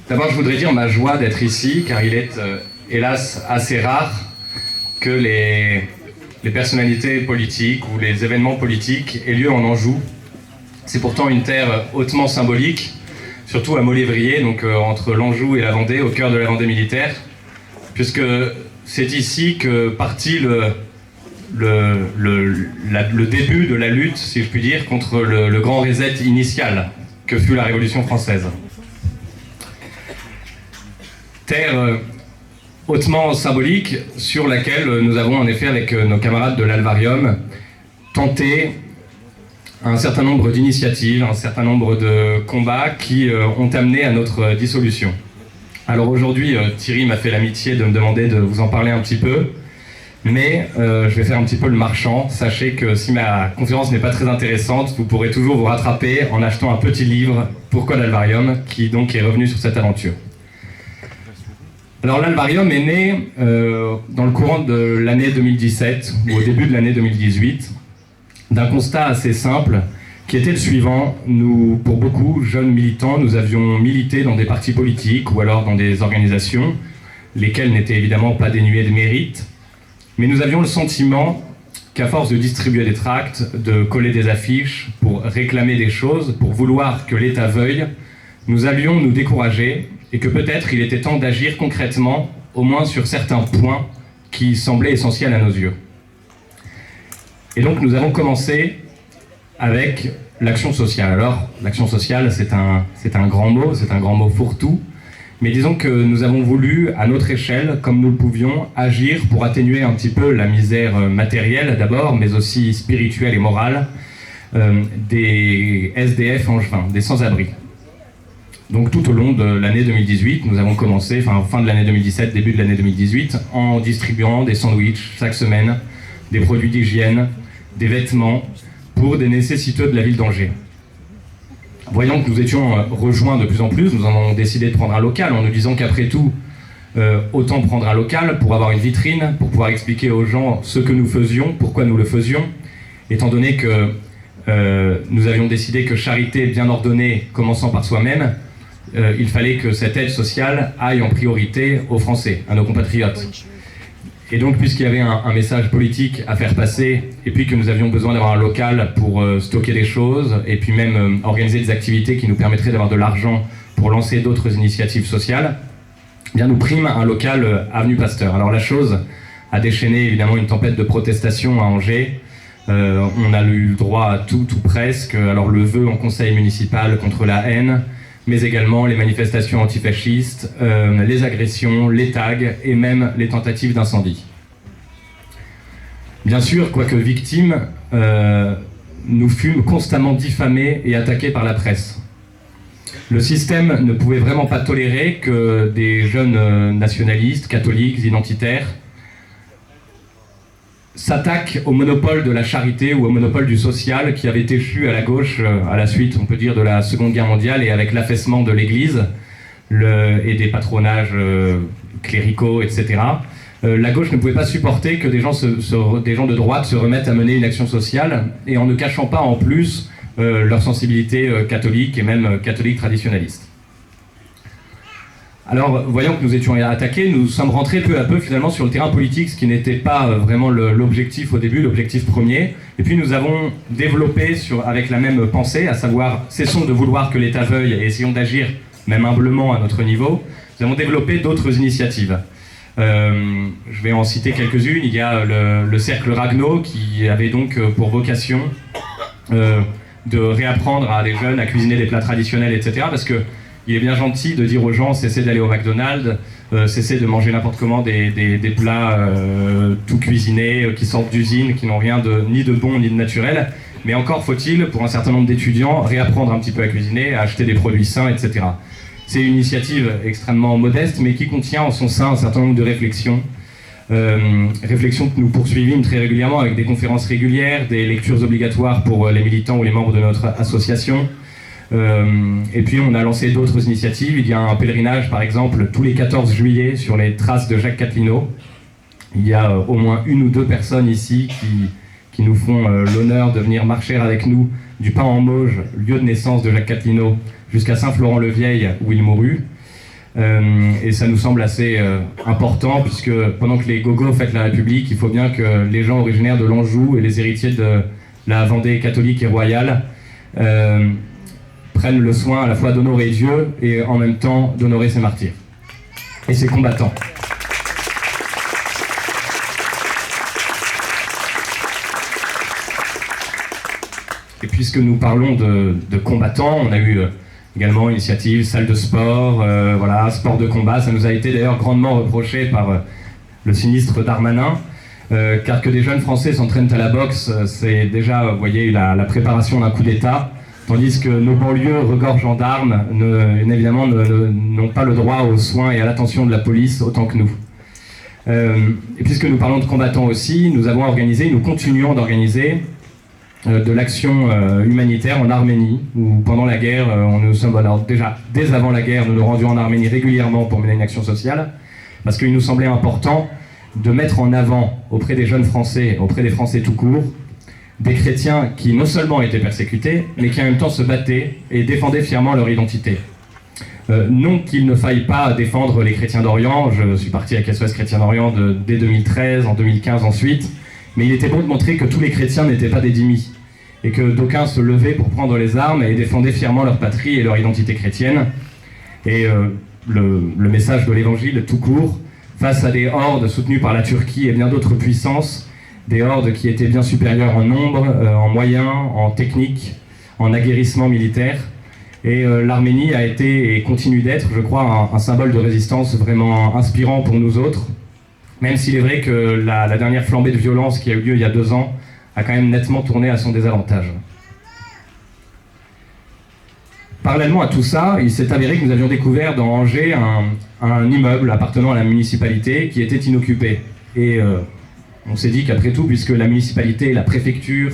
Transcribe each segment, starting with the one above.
D'abord, je voudrais dire ma joie d'être ici, car il est, hélas, assez rare que les personnalités politiques ou les événements politiques aient lieu en Anjou. C'est pourtant une terre hautement symbolique, surtout à Molévrier, donc entre l'Anjou et la Vendée, au cœur de la Vendée militaire, puisque c'est ici que partit le début de la lutte, si je puis dire, contre le grand reset initial que fut la Révolution française. Terre hautement symbolique sur laquelle nous avons en effet, avec nos camarades de l'Alvarium, tenté un certain nombre d'initiatives, un certain nombre de combats qui ont amené à notre dissolution. Alors aujourd'hui, Thierry m'a fait l'amitié de me demander de vous en parler un petit peu, mais je vais faire un petit peu le marchand. Sachez que si ma conférence n'est pas très intéressante, vous pourrez toujours vous rattraper en achetant un petit livre, Pourquoi l'Alvarium, qui donc est revenu sur cette aventure. Alors l'Alvarium est né dans le courant de l'année 2017, ou au début de l'année 2018, d'un constat assez simple, qui était le suivant. Nous, pour beaucoup, jeunes militants, nous avions milité dans des partis politiques ou alors dans des organisations, lesquelles n'étaient évidemment pas dénuées de mérite, mais nous avions le sentiment qu'à force de distribuer des tracts, de coller des affiches, pour réclamer des choses, pour vouloir que l'État veuille, nous allions nous décourager et que peut-être il était temps d'agir concrètement, au moins sur certains points qui semblaient essentiels à nos yeux. Et donc nous avons commencé avec l'action sociale. Alors, l'action sociale, c'est un grand mot fourre-tout, mais disons que nous avons voulu, à notre échelle, comme nous le pouvions, agir pour atténuer un petit peu la misère matérielle d'abord, mais aussi spirituelle et morale, des SDF angevins, des sans-abri. Donc tout au long de l'année 2018, nous avons commencé, fin de l'année 2017, début de l'année 2018, en distribuant des sandwichs chaque semaine, des produits d'hygiène, des vêtements, pour des nécessiteux de la ville d'Angers. Voyant que nous étions rejoints de plus en plus, nous avons décidé de prendre un local en nous disant qu'après tout, autant prendre un local pour avoir une vitrine, pour pouvoir expliquer aux gens ce que nous faisions, pourquoi nous le faisions, étant donné que nous avions décidé que charité bien ordonnée, commençant par soi-même, il fallait que cette aide sociale aille en priorité aux Français, à nos compatriotes. Et donc, puisqu'il y avait un message politique à faire passer, et puis que nous avions besoin d'avoir un local pour stocker des choses, et puis même organiser des activités qui nous permettraient d'avoir de l'argent pour lancer d'autres initiatives sociales, eh bien nous prîmes un local avenue Pasteur. Alors la chose a déchaîné évidemment une tempête de protestation à Angers. On a eu le droit à tout presque. Alors le vœu en conseil municipal contre la haine, mais également les manifestations antifascistes, les agressions, les tags et même les tentatives d'incendie. Bien sûr, quoique victimes, nous fûmes constamment diffamés et attaqués par la presse. Le système ne pouvait vraiment pas tolérer que des jeunes nationalistes, catholiques, identitaires, s'attaquent au monopole de la charité ou au monopole du social qui avait échu à la gauche à la suite, on peut dire, de la Seconde Guerre mondiale et avec l'affaissement de l'Église et des patronages cléricaux, etc. La gauche ne pouvait pas supporter que des gens de droite se remettent à mener une action sociale et en ne cachant pas en plus leur sensibilité catholique et même catholique traditionnaliste. Alors, voyant que nous étions attaqués, nous sommes rentrés peu à peu finalement sur le terrain politique, ce qui n'était pas vraiment l'objectif au début, l'objectif premier. Et puis nous avons développé avec la même pensée, à savoir cessons de vouloir que l'État veuille et essayons d'agir même humblement à notre niveau. Nous avons développé d'autres initiatives. Je vais en citer quelques-unes. Il y a le Cercle Ragno qui avait donc pour vocation de réapprendre à des jeunes à cuisiner des plats traditionnels, etc. Parce que il est bien gentil de dire aux gens cessez d'aller au McDonald's, cessez de manger n'importe comment des plats tout cuisinés, qui sortent d'usine, qui n'ont rien ni de bon ni de naturel. Mais encore faut-il, pour un certain nombre d'étudiants, réapprendre un petit peu à cuisiner, à acheter des produits sains, etc. C'est une initiative extrêmement modeste, mais qui contient en son sein un certain nombre de réflexions. Réflexions que nous poursuivîmes très régulièrement avec des conférences régulières, des lectures obligatoires pour les militants ou les membres de notre association. Et puis on a lancé d'autres initiatives. Il y a un pèlerinage par exemple tous les 14 juillet sur les traces de Jacques Catlinaud. Il y a au moins une ou deux personnes ici qui nous font l'honneur de venir marcher avec nous du Pin en Mauges, lieu de naissance de Jacques Catlinaud, jusqu'à Saint-Florent-le-Vieil où il mourut. Et ça nous semble assez important, puisque pendant que les gogos fêtent la République, il faut bien que les gens originaires de l'Anjou et les héritiers de la Vendée catholique et royale prennent le soin à la fois d'honorer Dieu et en même temps d'honorer ses martyrs et ses combattants. Et puisque nous parlons de combattants, on a eu également initiative, salle de sport, voilà, sport de combat. Ça nous a été d'ailleurs grandement reproché par le sinistre Darmanin, car que des jeunes Français s'entraînent à la boxe, c'est déjà, vous voyez, la préparation d'un coup d'État, tandis que nos banlieues regorgeant d'armes, évidemment, n'ont pas le droit aux soins et à l'attention de la police autant que nous. Et puisque nous parlons de combattants aussi, nous avons organisé, nous continuons d'organiser de l'action humanitaire en Arménie, où pendant la guerre, alors déjà dès avant la guerre, nous nous rendions en Arménie régulièrement pour mener une action sociale, parce qu'il nous semblait important de mettre en avant auprès des jeunes Français, auprès des Français tout court, des chrétiens qui non seulement étaient persécutés, mais qui en même temps se battaient et défendaient fièrement leur identité. Non qu'il ne faille pas défendre les chrétiens d'Orient, je suis parti avec SOS Chrétiens d'Orient dès 2013, en 2015 ensuite, mais il était bon de montrer que tous les chrétiens n'étaient pas des dhimmis, et que d'aucuns se levaient pour prendre les armes et défendaient fièrement leur patrie et leur identité chrétienne. Et le message de l'évangile tout court, face à des hordes soutenues par la Turquie et bien d'autres puissances, des hordes qui étaient bien supérieures en nombre, en moyens, en technique, en aguerrissement militaire. Et l'Arménie a été et continue d'être, je crois, un symbole de résistance vraiment inspirant pour nous autres, même s'il est vrai que la dernière flambée de violence qui a eu lieu il y a 2 ans a quand même nettement tourné à son désavantage. Parallèlement à tout ça, il s'est avéré que nous avions découvert dans Angers un immeuble appartenant à la municipalité qui était inoccupé. Et on s'est dit qu'après tout, puisque la municipalité, la préfecture,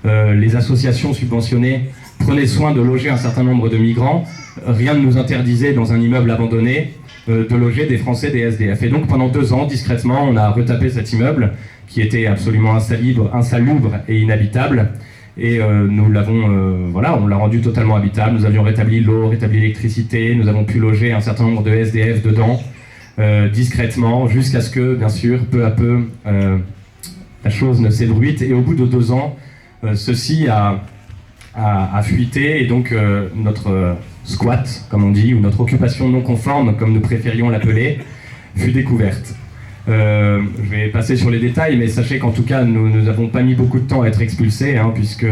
les associations subventionnées prenaient soin de loger un certain nombre de migrants, rien ne nous interdisait dans un immeuble abandonné de loger des Français, des SDF. Et donc pendant 2 ans, discrètement, on a retapé cet immeuble qui était absolument insalubre et inhabitable. Et nous l'avons, voilà, on l'a rendu totalement habitable. Nous avions rétabli l'eau, rétabli l'électricité. Nous avons pu loger un certain nombre de SDF dedans, discrètement, jusqu'à ce que, bien sûr, peu à peu, la chose ne s'ébruite. Et au bout de 2 ans, ceci a fuité. Et donc, notre squat, comme on dit, ou notre occupation non conforme, comme nous préférions l'appeler, fut découverte. Je vais passer sur les détails, mais sachez qu'en tout cas, nous n'avons pas mis beaucoup de temps à être expulsés, puisque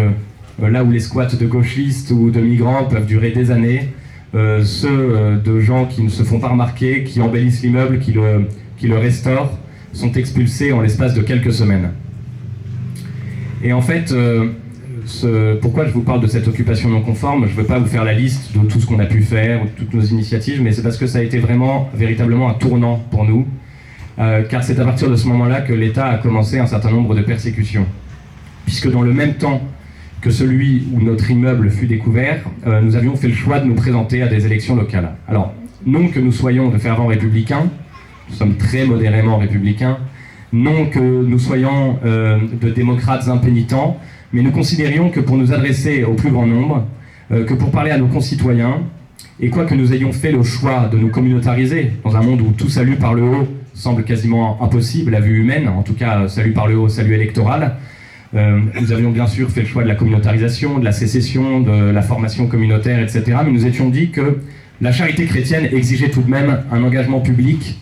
là où les squats de gauchistes ou de migrants peuvent durer des années, ceux de gens qui ne se font pas remarquer, qui embellissent l'immeuble, qui le restaurent, sont expulsés en l'espace de quelques semaines. Et en fait, pourquoi je vous parle de cette occupation non conforme? Je ne veux pas vous faire la liste de tout ce qu'on a pu faire, de toutes nos initiatives, mais c'est parce que ça a été véritablement un tournant pour nous. Car c'est à partir de ce moment-là que l'État a commencé un certain nombre de persécutions. Puisque dans le même temps que celui où notre immeuble fut découvert, nous avions fait le choix de nous présenter à des élections locales. Alors, non que nous soyons de fervents républicains, nous sommes très modérément républicains, non que nous soyons de démocrates impénitents, mais nous considérions que pour nous adresser au plus grand nombre, que pour parler à nos concitoyens, et quoi que nous ayons fait le choix de nous communautariser, dans un monde où tout salut par le haut semble quasiment impossible à vue humaine, en tout cas salut par le haut, salut électoral, nous avions bien sûr fait le choix de la communautarisation, de la sécession, de la formation communautaire, etc. Mais nous étions dit que la charité chrétienne exigeait tout de même un engagement public,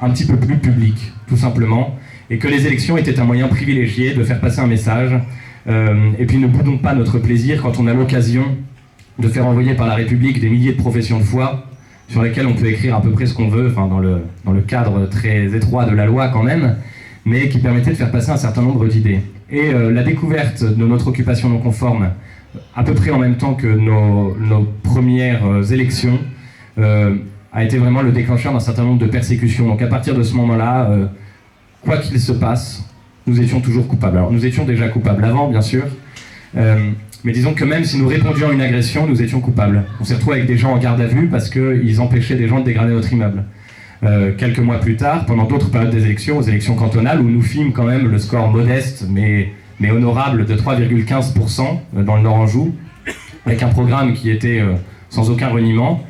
un petit peu plus public, tout simplement, et que les élections étaient un moyen privilégié de faire passer un message. Et puis ne boudons pas notre plaisir quand on a l'occasion de faire envoyer par la République des milliers de professions de foi sur lesquelles on peut écrire à peu près ce qu'on veut, enfin dans le cadre très étroit de la loi quand même, mais qui permettait de faire passer un certain nombre d'idées. Et la découverte de notre occupation non conforme, à peu près en même temps que nos premières élections, a été vraiment le déclencheur d'un certain nombre de persécutions. Donc à partir de ce moment-là, quoi qu'il se passe, nous étions toujours coupables. Alors nous étions déjà coupables avant, bien sûr, mais disons que même si nous répondions à une agression, nous étions coupables. On s'est retrouvés avec des gens en garde à vue parce qu'ils empêchaient des gens de dégrader notre immeuble. Quelques mois plus tard, pendant d'autres périodes des élections, aux élections cantonales, où nous fîmes quand même le score modeste mais honorable de 3,15% dans le Nord-Anjou, avec un programme qui était sans aucun reniement,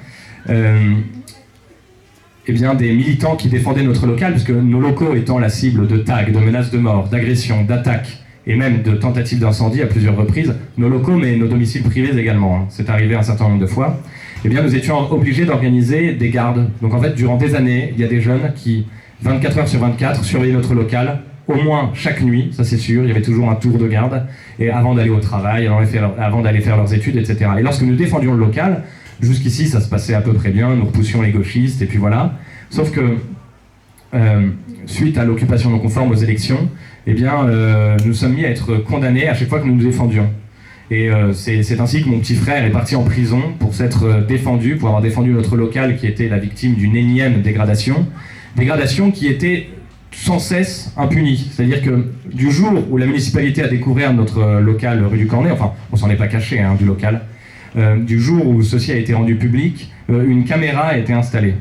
eh bien, des militants qui défendaient notre local, puisque nos locaux étant la cible de tags, de menaces de mort, d'agressions, d'attaques, et même de tentatives d'incendie à plusieurs reprises, nos locaux, mais nos domiciles privés également, hein, c'est arrivé un certain nombre de fois, eh bien, nous étions obligés d'organiser des gardes. Donc en fait, durant des années, il y a des jeunes qui, 24 heures sur 24, surveillaient notre local, au moins chaque nuit, ça c'est sûr, il y avait toujours un tour de garde, et avant d'aller au travail, avant d'aller faire leurs études, etc. Et lorsque nous défendions le local, jusqu'ici ça se passait à peu près bien, nous repoussions les gauchistes, et puis voilà. Sauf que, suite à l'occupation non conforme aux élections, eh bien, nous sommes mis à être condamnés à chaque fois que nous nous défendions. Et c'est ainsi que mon petit frère est parti en prison pour s'être défendu, pour avoir défendu notre local qui était la victime d'une énième dégradation qui était sans cesse impunie. C'est-à-dire que du jour où la municipalité a découvert notre local rue du Cornet, enfin on s'en est pas caché hein, du local, du jour où ceci a été rendu public, une caméra a été installée.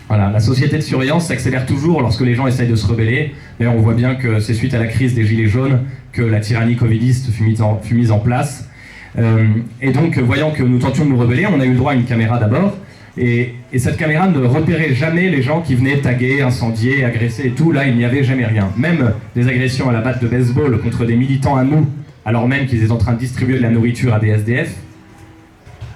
Voilà, la société de surveillance s'accélère toujours lorsque les gens essayent de se rebeller. D'ailleurs, on voit bien que c'est suite à la crise des Gilets jaunes que la tyrannie covidiste fut mise en place. Et donc, voyant que nous tentions de nous rebeller, on a eu le droit à une caméra d'abord. Et cette caméra ne repérait jamais les gens qui venaient taguer, incendier, agresser et tout. Là, il n'y avait jamais rien. Même des agressions à la batte de baseball contre des militants à nous, alors même qu'ils étaient en train de distribuer de la nourriture à des SDF.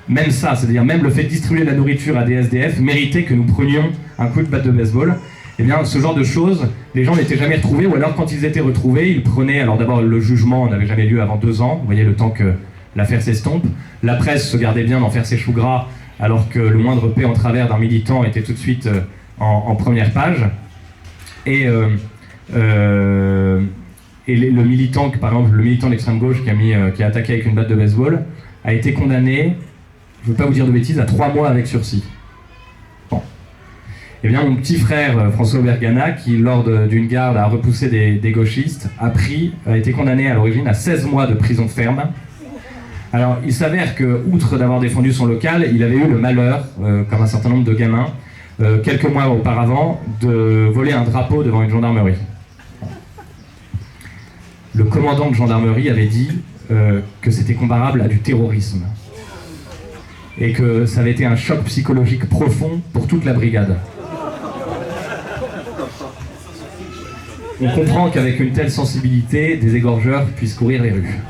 Même ça, c'est-à-dire même le fait de distribuer de la nourriture à des SDF méritait que nous prenions un coup de batte de baseball. Eh bien, ce genre de choses, les gens n'étaient jamais retrouvés, ou alors quand ils étaient retrouvés, ils prenaient, alors d'abord le jugement n'avait jamais lieu avant 2 ans, vous voyez, le temps que l'affaire s'estompe. La presse se gardait bien d'en faire ses choux gras, alors que le moindre P en travers d'un militant était tout de suite en première page. Et le militant, par exemple, le militant de l'extrême gauche qui a attaqué avec une batte de baseball, a été condamné, je ne veux pas vous dire de bêtises, à 3 mois avec sursis. Bon. Eh bien, mon petit frère François Bergana, qui lors d'une garde a repoussé des gauchistes, a été condamné à l'origine à 16 mois de prison ferme. Alors, il s'avère que, outre d'avoir défendu son local, il avait eu le malheur, comme un certain nombre de gamins, quelques mois auparavant, de voler un drapeau devant une gendarmerie. Le commandant de gendarmerie avait dit que c'était comparable à du terrorisme. Et que ça avait été un choc psychologique profond pour toute la brigade. On comprend qu'avec une telle sensibilité, des égorgeurs puissent courir les rues.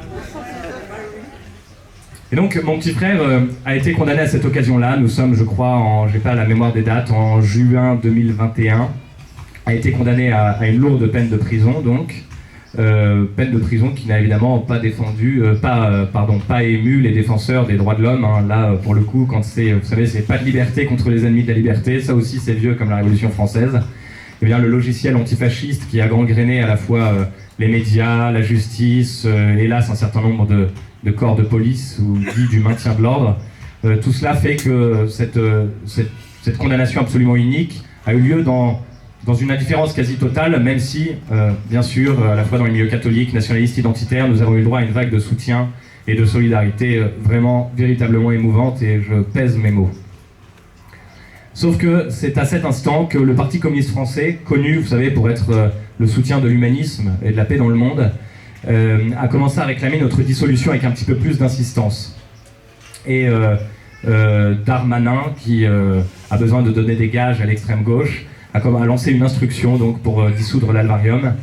Et donc, mon petit frère a été condamné à cette occasion-là. Nous sommes, je crois, j'ai pas la mémoire des dates, en juin 2021. A été condamné à une lourde peine de prison, donc. Peine de prison qui n'a évidemment pas ému les défenseurs des droits de l'homme. Hein. Là, pour le coup, quand vous savez, c'est pas de liberté contre les ennemis de la liberté, ça aussi c'est vieux comme la Révolution française. Eh bien, le logiciel antifasciste qui a gangréné à la fois les médias, la justice, hélas un certain nombre de corps de police ou dits du maintien de l'ordre, tout cela fait que cette condamnation absolument unique a eu lieu dans une indifférence quasi totale, même si, bien sûr, à la fois dans les milieux catholiques, nationalistes, identitaires, nous avons eu le droit à une vague de soutien et de solidarité vraiment, véritablement émouvante, et je pèse mes mots. Sauf que c'est à cet instant que le Parti communiste français, connu, vous savez, pour être le soutien de l'humanisme et de la paix dans le monde, a commencé à réclamer notre dissolution avec un petit peu plus d'insistance. Et Darmanin, qui a besoin de donner des gages à l'extrême gauche, a lancé une instruction donc, pour dissoudre l'Alvarium,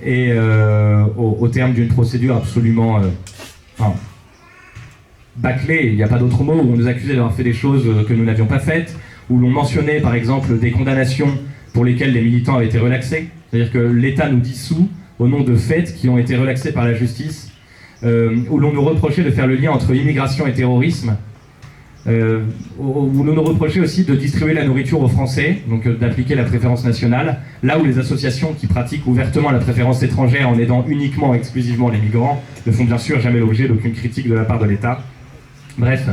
et au terme d'une procédure absolument bâclée, il n'y a pas d'autre mot, où on nous accusait d'avoir fait des choses que nous n'avions pas faites, où l'on mentionnait par exemple des condamnations pour lesquelles les militants avaient été relaxés, c'est-à-dire que l'État nous dissout au nom de faits qui ont été relaxés par la justice, où l'on nous reprochait de faire le lien entre immigration et terrorisme, où l'on nous reprochait aussi de distribuer la nourriture aux Français, donc d'appliquer la préférence nationale, là où les associations qui pratiquent ouvertement la préférence étrangère en aidant uniquement, exclusivement les migrants, ne font bien sûr jamais l'objet d'aucune critique de la part de l'État. Bref,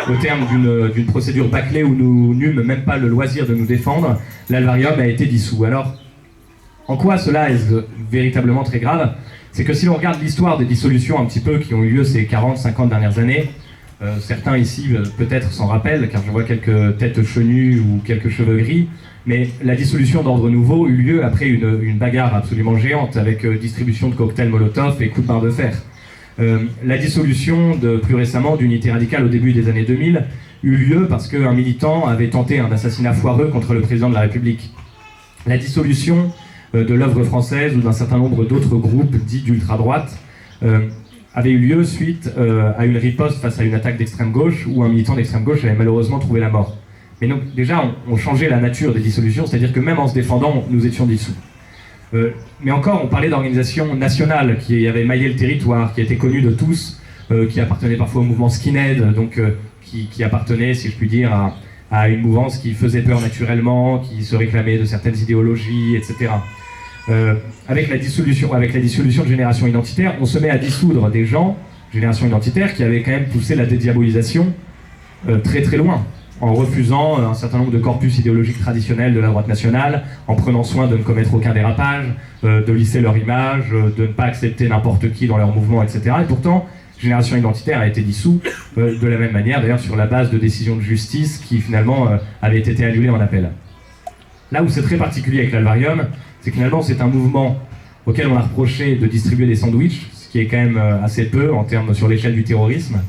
au terme d'une procédure bâclée où nous n'eûmes même pas le loisir de nous défendre, l'Alvarium a été dissous. Alors, en quoi cela est véritablement très grave? C'est que si l'on regarde l'histoire des dissolutions un petit peu qui ont eu lieu ces 40-50 dernières années, certains ici peut-être s'en rappellent, car je vois quelques têtes chenues ou quelques cheveux gris, mais la dissolution d'Ordre Nouveau eut lieu après une bagarre absolument géante avec distribution de cocktails Molotov et coups de barre de fer. La dissolution plus récemment d'Unité Radicale au début des années 2000 eut lieu parce qu'un militant avait tenté un assassinat foireux contre le président de la République. La dissolution de l'œuvre française ou d'un certain nombre d'autres groupes dits d'ultra-droite avait eu lieu suite à une riposte face à une attaque d'extrême gauche où un militant d'extrême gauche avait malheureusement trouvé la mort. Mais donc déjà, on changeait la nature des dissolutions, c'est-à-dire que même en se défendant, nous étions dissous. Mais encore, on parlait d'organisations nationales qui avaient maillé le territoire, qui étaient connues de tous, qui appartenaient parfois au mouvement skinhead, donc qui appartenaient, si je puis dire, à une mouvance qui faisait peur naturellement, qui se réclamait de certaines idéologies, etc. Avec la dissolution de Génération Identitaire, on se met à dissoudre des gens, Génération Identitaire, qui avaient quand même poussé la dédiabolisation très très loin, en refusant un certain nombre de corpus idéologiques traditionnels de la droite nationale, en prenant soin de ne commettre aucun dérapage, de lisser leur image, de ne pas accepter n'importe qui dans leur mouvement, etc. Et pourtant, Génération Identitaire a été dissous de la même manière, d'ailleurs sur la base de décisions de justice qui finalement avaient été annulées en appel. Là où c'est très particulier avec l'Alvarium, c'est que finalement c'est un mouvement auquel on a reproché de distribuer des sandwichs, ce qui est quand même assez peu en termes sur l'échelle du terrorisme.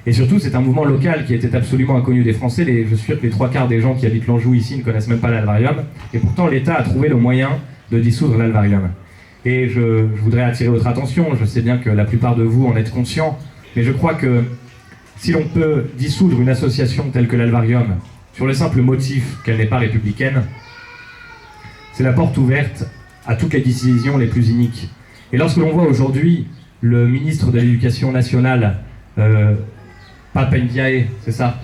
Et surtout, c'est un mouvement local qui était absolument inconnu des Français. Je suis sûr que les 3/4 des gens qui habitent l'Anjou ici ne connaissent même pas l'Alvarium. Et pourtant, l'État a trouvé le moyen de dissoudre l'Alvarium. Et je voudrais attirer votre attention, je sais bien que la plupart de vous en êtes conscients, mais je crois que si l'on peut dissoudre une association telle que l'Alvarium, sur le simple motif qu'elle n'est pas républicaine, c'est la porte ouverte à toutes les décisions les plus iniques. Et lorsque l'on voit aujourd'hui le ministre de l'Éducation nationale, Pape Ndiaye, c'est ça,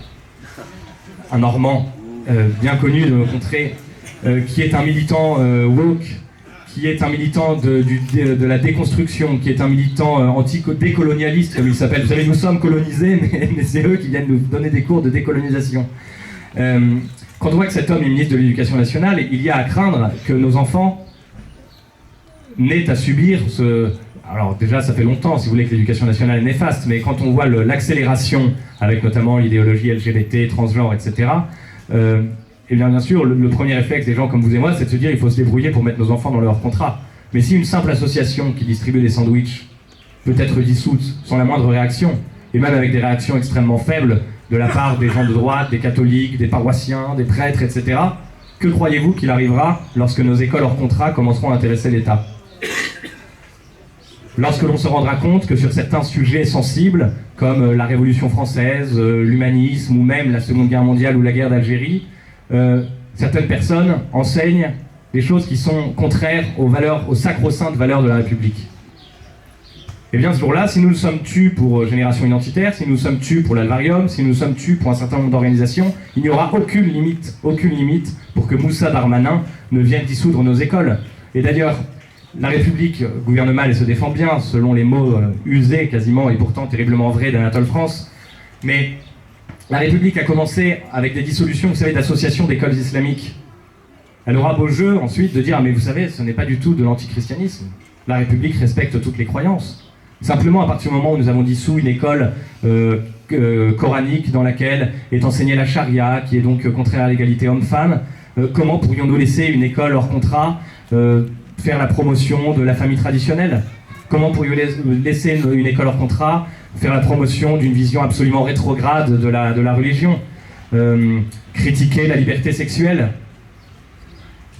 un Normand bien connu de nos contrées, qui est un militant woke, qui est un militant de la déconstruction, qui est un militant anti-décolonialiste, comme il s'appelle. Vous savez, nous sommes colonisés, mais c'est eux qui viennent nous donner des cours de décolonisation. Quand on voit que cet homme est ministre de l'Éducation nationale, il y a à craindre que nos enfants n'aient à subir ce... Alors déjà, ça fait longtemps, si vous voulez, que l'éducation nationale est néfaste, mais quand on voit l'accélération, avec notamment l'idéologie LGBT, transgenre, etc., et bien sûr, le premier réflexe des gens comme vous et moi, c'est de se dire il faut se débrouiller pour mettre nos enfants dans leur contrat. Mais si une simple association qui distribue des sandwichs peut être dissoute sans la moindre réaction, et même avec des réactions extrêmement faibles de la part des gens de droite, des catholiques, des paroissiens, des prêtres, etc., que croyez-vous qu'il arrivera lorsque nos écoles hors contrat commenceront à intéresser l'État ? Lorsque l'on se rendra compte que sur certains sujets sensibles, comme la Révolution française, l'humanisme, ou même la Seconde Guerre mondiale ou la guerre d'Algérie, certaines personnes enseignent des choses qui sont contraires aux sacro-saintes valeurs de la République. Et bien ce jour-là, si nous nous sommes tus pour Génération Identitaire, si nous nous sommes tus pour l'Alvarium, si nous nous sommes tus pour un certain nombre d'organisations, il n'y aura aucune limite pour que Moussa Darmanin ne vienne dissoudre nos écoles. Et d'ailleurs, la République gouverne mal et se défend bien, selon les mots usés quasiment et pourtant terriblement vrais d'Anatole France. Mais la République a commencé avec des dissolutions, vous savez, d'associations d'écoles islamiques. Elle aura beau jeu ensuite de dire ah, mais vous savez, ce n'est pas du tout de l'antichristianisme. La République respecte toutes les croyances. Simplement, à partir du moment où nous avons dissous une école coranique dans laquelle est enseignée la charia, qui est donc contraire à l'égalité homme-femme, comment pourrions-nous laisser une école hors contrat faire la promotion de la famille traditionnelle? Comment pourrions-nous laisser une école hors contrat faire la promotion d'une vision absolument rétrograde de la religion, critiquer la liberté sexuelle?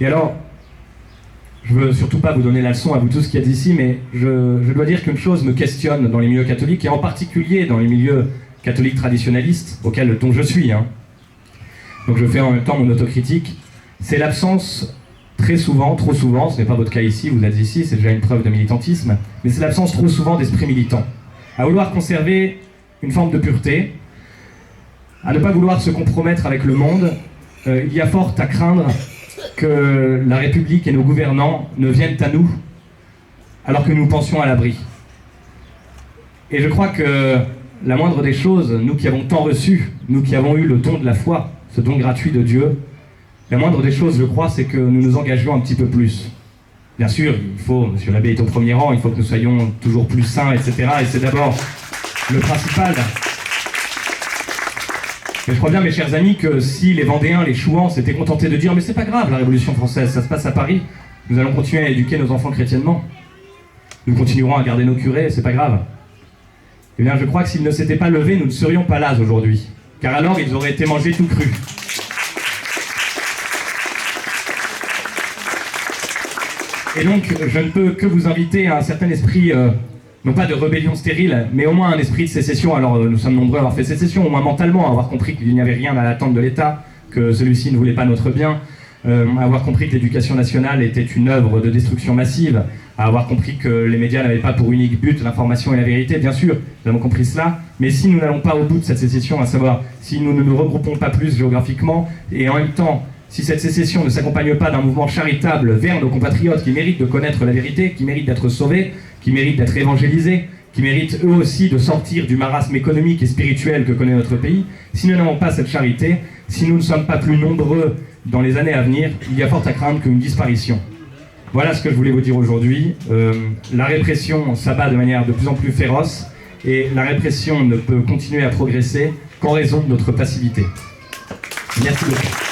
Et alors, je veux surtout pas vous donner la leçon à vous tous qui êtes ici, mais je dois dire qu'une chose me questionne dans les milieux catholiques, et en particulier dans les milieux catholiques traditionnalistes, dont je suis. Donc je fais en même temps mon autocritique, c'est l'absence, très souvent, trop souvent, ce n'est pas votre cas ici, vous êtes ici, c'est déjà une preuve de militantisme, mais c'est l'absence trop souvent d'esprit militant. À vouloir conserver une forme de pureté, à ne pas vouloir se compromettre avec le monde, il y a fort à craindre que la République et nos gouvernants ne viennent à nous alors que nous pensions à l'abri. Et je crois que la moindre des choses, nous qui avons tant reçu, nous qui avons eu le don de la foi, ce don gratuit de Dieu, la moindre des choses, je crois, c'est que nous nous engagions un petit peu plus. Bien sûr, il faut, monsieur l'abbé est au premier rang, il faut que nous soyons toujours plus saints, etc. Et c'est d'abord le principal. Mais je crois bien, mes chers amis, que si les Vendéens, les Chouans s'étaient contentés de dire « mais c'est pas grave, la Révolution française, ça se passe à Paris, nous allons continuer à éduquer nos enfants chrétiennement. Nous continuerons à garder nos curés, c'est pas grave. » Eh bien, je crois que s'ils ne s'étaient pas levés, nous ne serions pas là aujourd'hui. car alors ils auraient été mangés tout crus. Et donc, je ne peux que vous inviter à un certain esprit, non pas de rébellion stérile, mais au moins un esprit de sécession. Alors, nous sommes nombreux à avoir fait sécession, au moins mentalement, à avoir compris qu'il n'y avait rien à l'attente de l'État, que celui-ci ne voulait pas notre bien, à avoir compris que l'éducation nationale était une œuvre de destruction massive, à avoir compris que les médias n'avaient pas pour unique but l'information et la vérité. Bien sûr, nous avons compris cela, mais si nous n'allons pas au bout de cette sécession, à savoir si nous ne nous regroupons pas plus géographiquement, et en même temps, si cette sécession ne s'accompagne pas d'un mouvement charitable vers nos compatriotes qui méritent de connaître la vérité, qui méritent d'être sauvés, qui méritent d'être évangélisés, qui méritent eux aussi de sortir du marasme économique et spirituel que connaît notre pays, si nous n'avons pas cette charité, si nous ne sommes pas plus nombreux dans les années à venir, il y a fort à craindre qu'une disparition. Voilà ce que je voulais vous dire aujourd'hui. La répression s'abat de manière de plus en plus féroce et la répression ne peut continuer à progresser qu'en raison de notre passivité. Merci beaucoup.